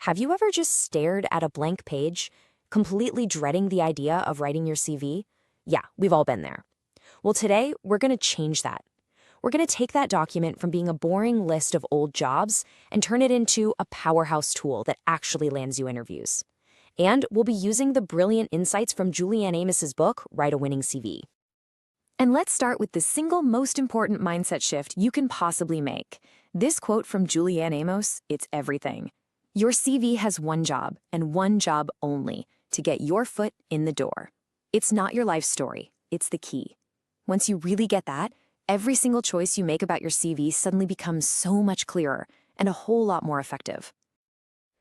Have you ever just stared at a blank page, completely dreading the idea of writing your CV? Yeah, we've all been there. Well, today, we're going to change that. We're going to take that document from being a boring list of old jobs and turn it into a powerhouse tool that actually lands you interviews. And we'll be using the brilliant insights from Julianne Amos's book, Write a Winning CV. And let's start with the single most important mindset shift you can possibly make. This quote from Julianne Amos, it's everything. Your CV has one job, and one job only, to get your foot in the door. It's not your life story, it's the key. Once you really get that, every single choice you make about your CV suddenly becomes so much clearer and a whole lot more effective.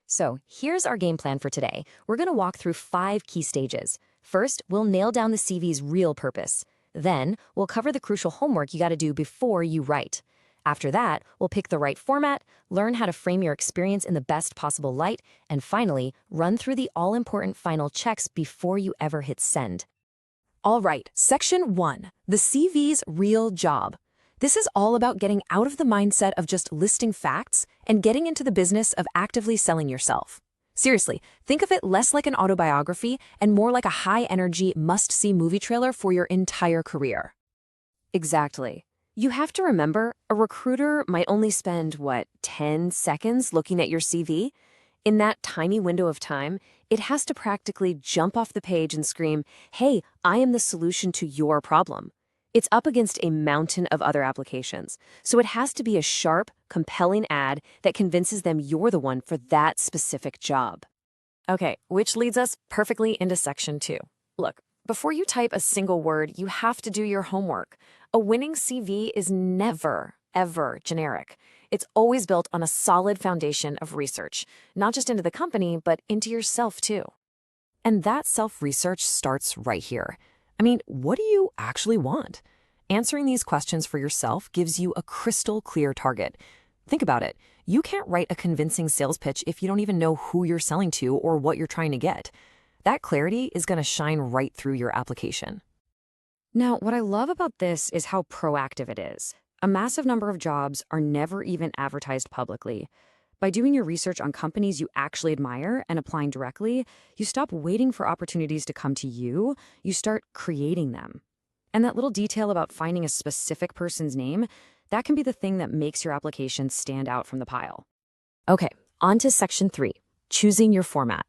So here's our game plan for today. We're going to walk through 5 key stages. First, we'll nail down the CV's real purpose. Then, we'll cover the crucial homework you got to do before you write. After that, we'll pick the right format, learn how to frame your experience in the best possible light, and finally, run through the all-important final checks before you ever hit send. All right, Section 1, the CV's real job. This is all about getting out of the mindset of just listing facts and getting into the business of actively selling yourself. Seriously, think of it less like an autobiography and more like a high-energy, must-see movie trailer for your entire career. Exactly. You have to remember, a recruiter might only spend, 10 seconds looking at your CV? In that tiny window of time, it has to practically jump off the page and scream, "Hey, I am the solution to your problem." It's up against a mountain of other applications, so it has to be a sharp, compelling ad that convinces them you're the one for that specific job. Okay, which leads us perfectly into Section 2. Look, before you type a single word, you have to do your homework. A winning CV is never, ever generic. It's always built on a solid foundation of research, not just into the company, but into yourself too. And that self-research starts right here. I mean, what do you actually want? Answering these questions for yourself gives you a crystal clear target. Think about it. You can't write a convincing sales pitch if you don't even know who you're selling to or what you're trying to get. That clarity is going to shine right through your application. Now, what I love about this is how proactive it is. A massive number of jobs are never even advertised publicly. By doing your research on companies you actually admire and applying directly, you stop waiting for opportunities to come to you, you start creating them. And that little detail about finding a specific person's name, that can be the thing that makes your application stand out from the pile. Okay, on to Section 3, choosing your format.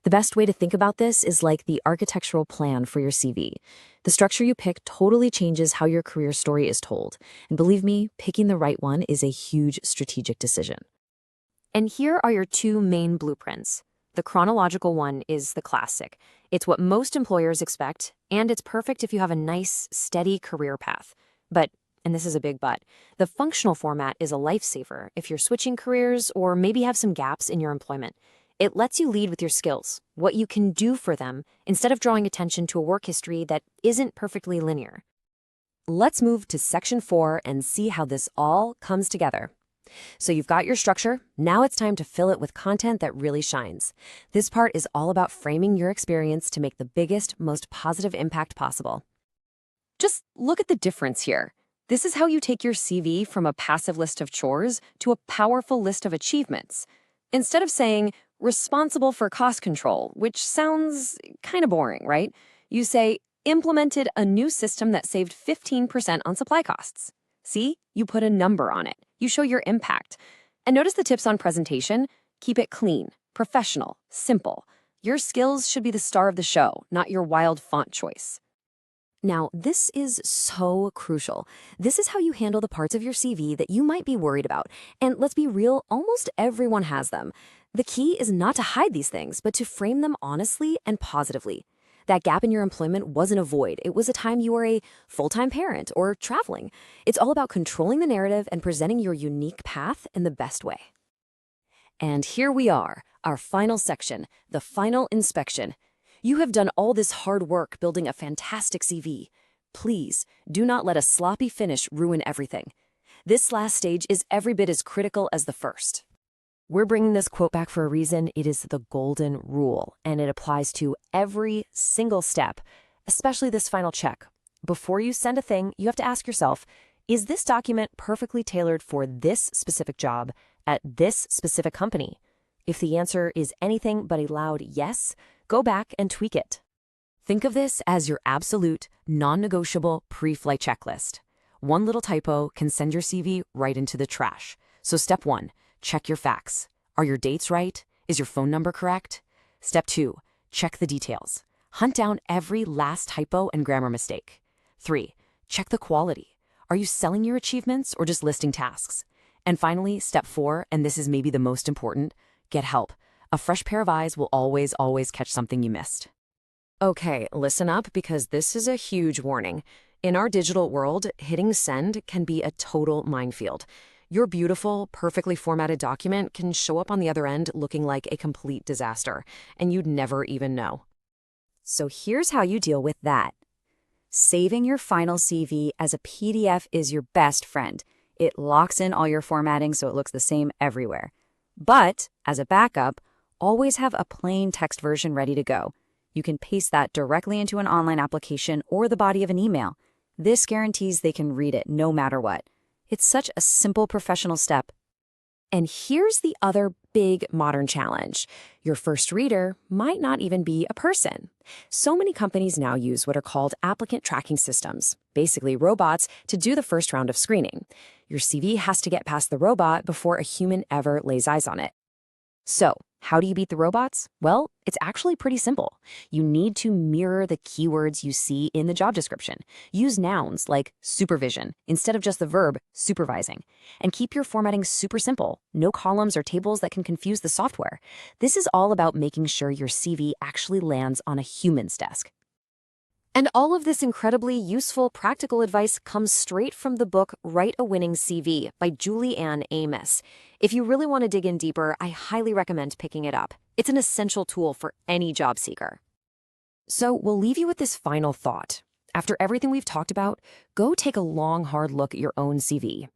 The best way to think about this is like the architectural plan for your CV. The structure you pick totally changes how your career story is told. And believe me, picking the right one is a huge strategic decision. And here are your 2 main blueprints. The chronological one is the classic. It's what most employers expect, and it's perfect if you have a nice, steady career path. But, and this is a big but, the functional format is a lifesaver if you're switching careers or maybe have some gaps in your employment. It lets you lead with your skills, what you can do for them, instead of drawing attention to a work history that isn't perfectly linear. Let's move to Section 4 and see how this all comes together. So you've got your structure, now it's time to fill it with content that really shines. This part is all about framing your experience to make the biggest, most positive impact possible. Just look at the difference here. This is how you take your CV from a passive list of chores to a powerful list of achievements. Instead of saying, responsible for cost control, which sounds kind of boring, right? You say, implemented a new system that saved 15% on supply costs. See, you put a number on it. You show your impact. And notice the tips on presentation. Keep it clean, professional, simple. Your skills should be the star of the show, not your wild font choice. Now, this is so crucial. This is how you handle the parts of your CV that you might be worried about. And let's be real, almost everyone has them. The key is not to hide these things, but to frame them honestly and positively. That gap in your employment wasn't a void. It was a time you were a full-time parent or traveling. It's all about controlling the narrative and presenting your unique path in the best way. And here we are, our final section, the final inspection. You have done all this hard work building a fantastic CV. Please, do not let a sloppy finish ruin everything. This last stage is every bit as critical as the first. We're bringing this quote back for a reason. It is the golden rule, and it applies to every single step, especially this final check. Before you send a thing, you have to ask yourself, is this document perfectly tailored for this specific job at this specific company? If the answer is anything but a loud yes, go back and tweak it. Think of this as your absolute, non-negotiable pre-flight checklist. One little typo can send your CV right into the trash. So step 1, check your facts. Are your dates right? Is your phone number correct? Step 2, check the details. Hunt down every last typo and grammar mistake. 3, check the quality. Are you selling your achievements or just listing tasks? And finally, step 4, and this is maybe the most important, get help. A fresh pair of eyes will always catch something you missed. Okay, listen up because this is a huge warning. In our digital world, hitting send can be a total minefield. Your beautiful, perfectly formatted document can show up on the other end looking like a complete disaster, and you'd never even know. So here's how you deal with that. Saving your final CV as a PDF is your best friend. It locks in all your formatting so it looks the same everywhere. But, as a backup, always have a plain text version ready to go. You can paste that directly into an online application or the body of an email. This guarantees they can read it no matter what. It's such a simple professional step. And here's the other big modern challenge. Your first reader might not even be a person. So many companies now use what are called applicant tracking systems, basically robots, to do the first round of screening. Your CV has to get past the robot before a human ever lays eyes on it. So, how do you beat the robots? Well, it's actually pretty simple. You need to mirror the keywords you see in the job description. Use nouns like supervision instead of just the verb supervising. And keep your formatting super simple. No columns or tables that can confuse the software. This is all about making sure your CV actually lands on a human's desk. And all of this incredibly useful practical advice comes straight from the book Write a Winning CV by Julie Ann Amos. If you really want to dig in deeper, I highly recommend picking it up. It's an essential tool for any job seeker. So we'll leave you with this final thought. After everything we've talked about, go take a long, hard look at your own CV.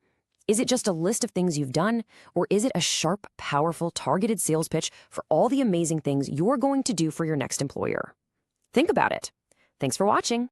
Is it just a list of things you've done, or is it a sharp, powerful, targeted sales pitch for all the amazing things you're going to do for your next employer? Think about it. Thanks for watching.